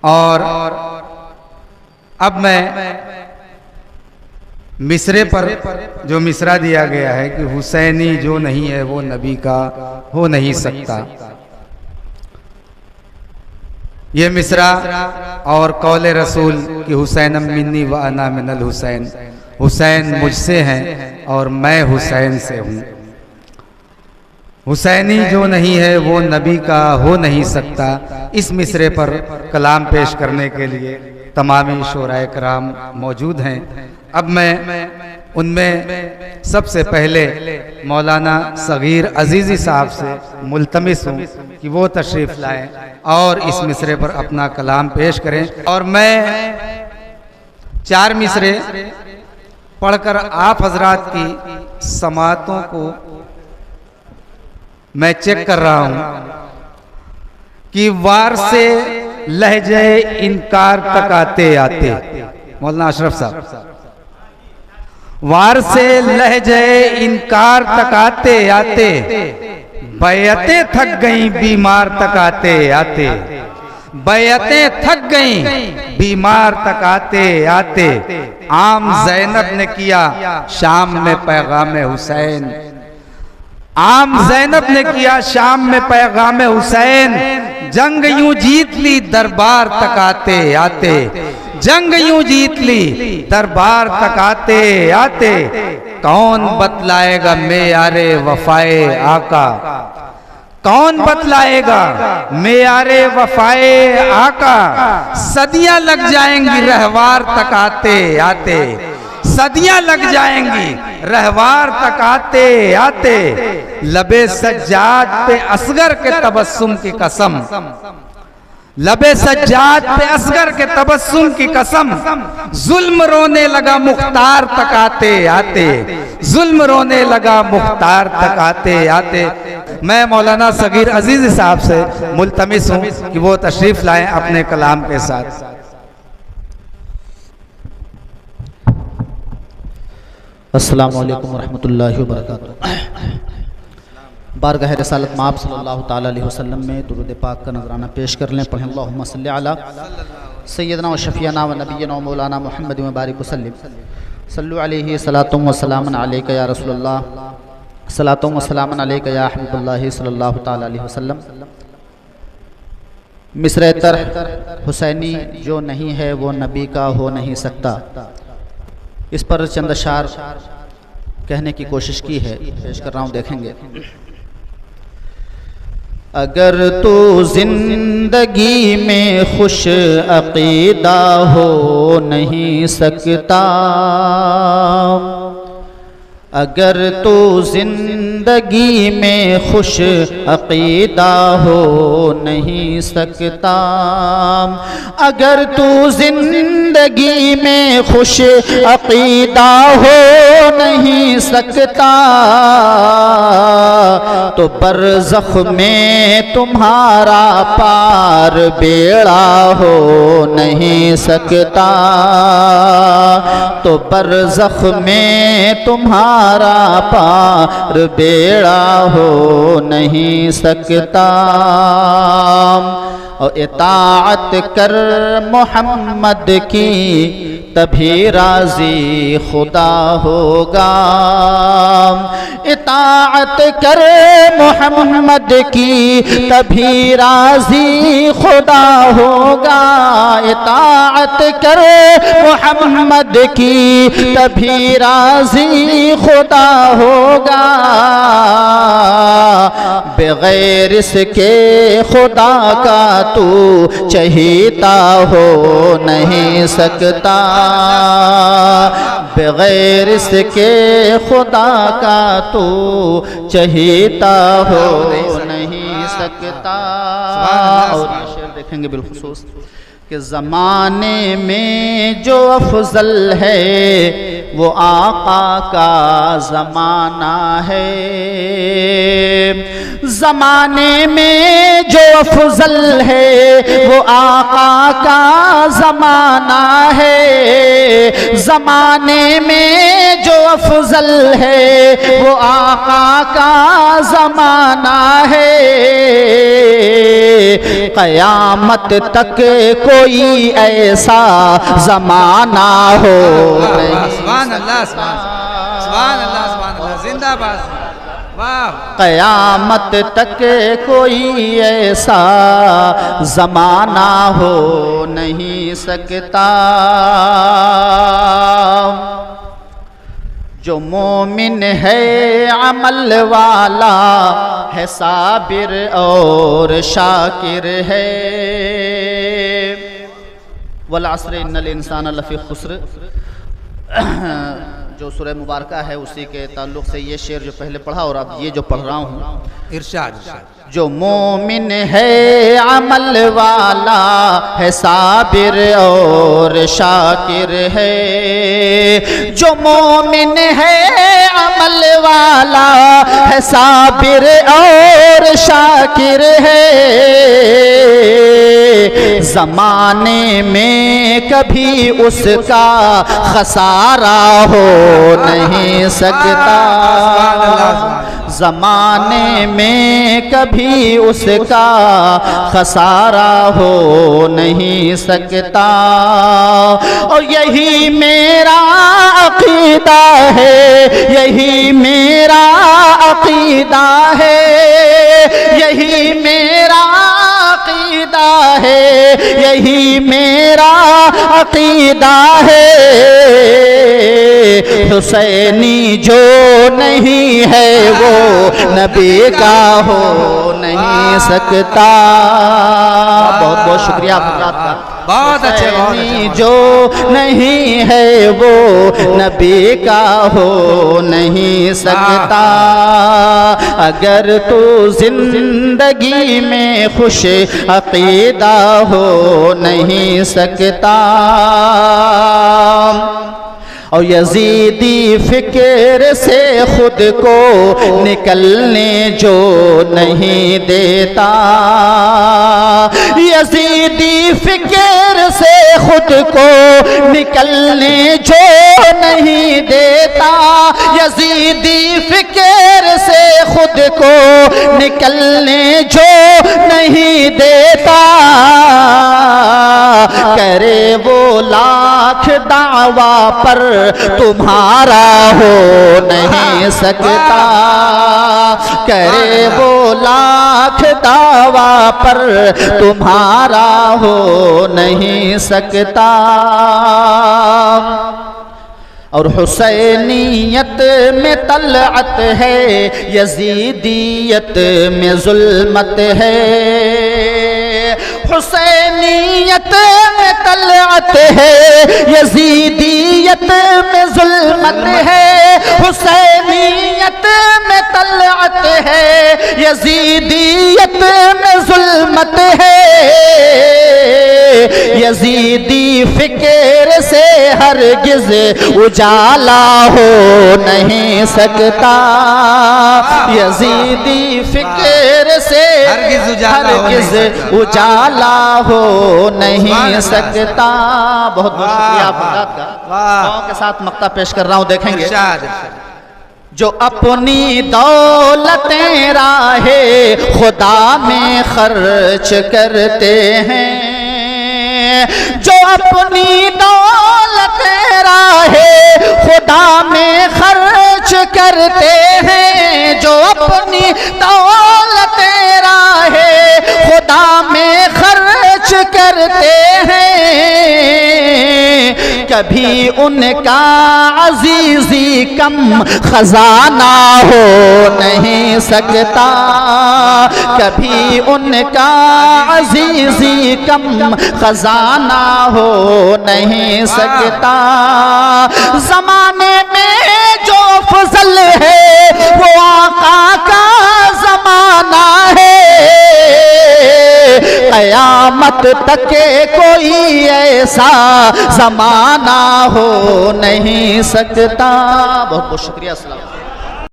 اور اب میں مصرے پر جو مصرع دیا گیا ہے کہ حسینی جو نہیں ہے وہ نبی کا ہو نہیں سکتا، یہ مصرع اور قول رسول کہ حسین منی و انا من الحسین، حسین مجھ سے ہیں اور میں حسین سے ہوں، حسینی جو نہیں ہے وہ نبی کا ہو نہیں سکتا۔ اس مصرے پر کلام پیش کرنے کے لیے تمامی شعراء کرام موجود ہیں۔ اب میں ان میں سب سے پہلے مولانا صغیر عزیزی صاحب سے ملتمس ہوں کہ وہ تشریف لائیں اور اس مصرے پر اپنا کلام پیش کریں، اور میں 4 مصرے پڑھ کر آپ حضرات کی سماعتوں کو میں چیک کر رہا ہوں کہ وار سے لہجے انکار تک آتے آتے، مولانا اشرف صاحب، وار سے لہجے انکار تک آتے آتے، بیعتیں تھک گئیں بیمار تک آتے آتے، بیعتیں تھک گئیں بیمار تک آتے آتے، عام زینب نے کیا شام میں پیغام حسین، عام زینب نے کیا شام میں پیغام حسین، جنگ یوں جیت لی دربار تک آتے آتے، جنگ یوں جیت لی دربار تک آتے آتے، کون بتلائے گا معیار وفائے آقا، کون بتلائے گا معیار وفائے آقا، صدیاں لگ جائیں گی رہوار تک آتے آتے، صدیاں لگ جائیں گی رہوار تک آتے آتے، لبے سجاد پہ اصغر کے تبسم کی قسم، لبے سجاد پہ اصغر کے تبسم کی قسم، ظلم رونے لگا مختار تک آتے آتے، ظلم رونے لگا مختار تک آتے آتے۔ میں مولانا صغیر عزیزی صاحب سے ملتمس ہوں کہ وہ تشریف لائیں اپنے کلام کے ساتھ۔ السلام علیکم ورحمۃ اللہ وبرکاتہ۔ بارگاہ رسالت مآب صلی اللہ تعالیٰ علیہ وسلم میں درود پاک کا نذرانہ پیش کر لیں، پڑھیں اللہم صلی علی سیدنا و شفیعنا و نبینا و مولانا محمد مبارک وسلم، صلو علیہ صلاۃ و سلام علیک یا رسول اللہ، صلاۃ و سلام علیک یا حبیب اللہ صلی اللہ تعالیٰ علیہ وسلم۔ مصرع طرح حسینی جو نہیں ہے وہ نبی کا ہو نہیں سکتا، اس پر چند اشعار کہنے کی کوشش کی ہے، پیش کر رہا ہوں، دیکھیں گے۔ اگر تو زندگی میں خوش عقیدہ ہو نہیں سکتا، اگر تو زندگی میں خوش عقیدہ ہو نہیں سکتا، اگر تو زندگی میں خوش عقیدہ ہو نہیں سکتا، تو برزخ میں تمہارا پار بیڑا ہو نہیں سکتا، تو برزخ میں تمہارا پار بیڑا ہو نہیں سکتا، اور اطاعت کر محمد کی تبھی راضی خدا ہوگا، اطاعت کر محمد کی تبھی راضی خدا ہوگا، اطاعت کر محمد کی تبھی راضی خدا ہوگا، بغیر اس کے خدا کا تو چہیتا ہو نہیں سکتا، بغیر اس کے خدا کا تو چہیتا ہو نہیں سکتا۔ اور یہ شعر دیکھیں گے بالخصوص کہ زمانے میں جو افضل ہے وہ آقا کا زمانہ ہے، زمانے میں جو افضل ہے وہ آقا کا زمانہ ہے، زمانے میں جو افضل ہے وہ آقا کا زمانہ ہے، قیامت تک کوئی ایسا زمانہ ہو نہیں۔ سبحان اللہ، سبحان اللہ، سبحان اللہ، زندہ باد، واہ۔ قیامت تک کوئی ایسا زمانہ ہو نہیں سکتا، جو مومن ہے عمل والا ہے، صابر اور شاکر ہے۔ والعصر ان الانسان لفی خسر، جو سورہ مبارکہ ہے اسی کے تعلق سے یہ شعر جو پہلے پڑھا اور اب یہ جو پڑھ رہا ہوں، ارشاد۔ جو مومن ہے عمل والا ہے، صابر اور شاکر ہے، جو مومن ہے عمل والا ہے، صابر اور شاکر ہے، زمانے میں کبھی اس کا خسارہ ہو نہیں سکتا، زمانے میں کبھی اس کا خسارہ ہو نہیں سکتا، اور یہی میرا عقیدہ ہے، یہی میرا عقیدہ ہے، یہی میرا عقیدہ ہے، یہی میرا عقیدہ ہے، حسینی جو نہیں ہے وہ نبی کا ہو نہیں سکتا۔ بہت بہت شکریہ حضرات کا، بہت اچھے، حسینی جو نہیں ہے وہ نبی کا ہو نہیں سکتا، اگر تو زندگی میں خوش عقیدہ ہو نہیں سکتا، اور یزیدی فکر سے خود کو نکلنے جو نہیں دیتا، یزیدی فکر سے خود کو نکلنے جو نہیں دیتا، یزیدی فکر سے خود کو نکلنے جو نہیں دیتا، کرے وہ لاکھ دعویٰ پر تمہارا ہو نہیں سکتا، کرے وہ لاکھ دعویٰ پر تمہارا ہو نہیں سکتا، اور حسینیت میں طلعت ہے، یزیدیت میں ظلمت ہے، حسینیت میں طلعت ہے، یزیدیت میں ظلمت ہے، حسینیت میں طلعت ہے، یزیدیت میں ظلمت ہے، یزیدی فکر سے ہرگز اجالا ہو نہیں سکتا، یزیدی فکر سے ہرگز اجالا ہو نہیں سکتا۔ بہت بہت شکریہ آپ حضرات کا، دعاؤں کے ساتھ مقطع پیش کر رہا ہوں، دیکھیں گے۔ جو اپنی دولتیں راہ خدا میں خرچ کرتے ہیں، جو اپنی دولتیں راہ خدا میں خرچ کرتے ہیں، جو اپنی دولتیں راہ خدا میں خرچ کرتے ہیں، کبھی ان کا عزیزی کم خزانہ ہو نہیں سکتا، کبھی ان کا عزیزی کم خزانہ ہو نہیں سکتا، زمانے میں جو فضل ہے وہ آقا کا زمانہ ہے، قیامت تک کوئی ایسا زمانہ ہو نہیں سکتا۔ بہت بہت شکریہ، السلام۔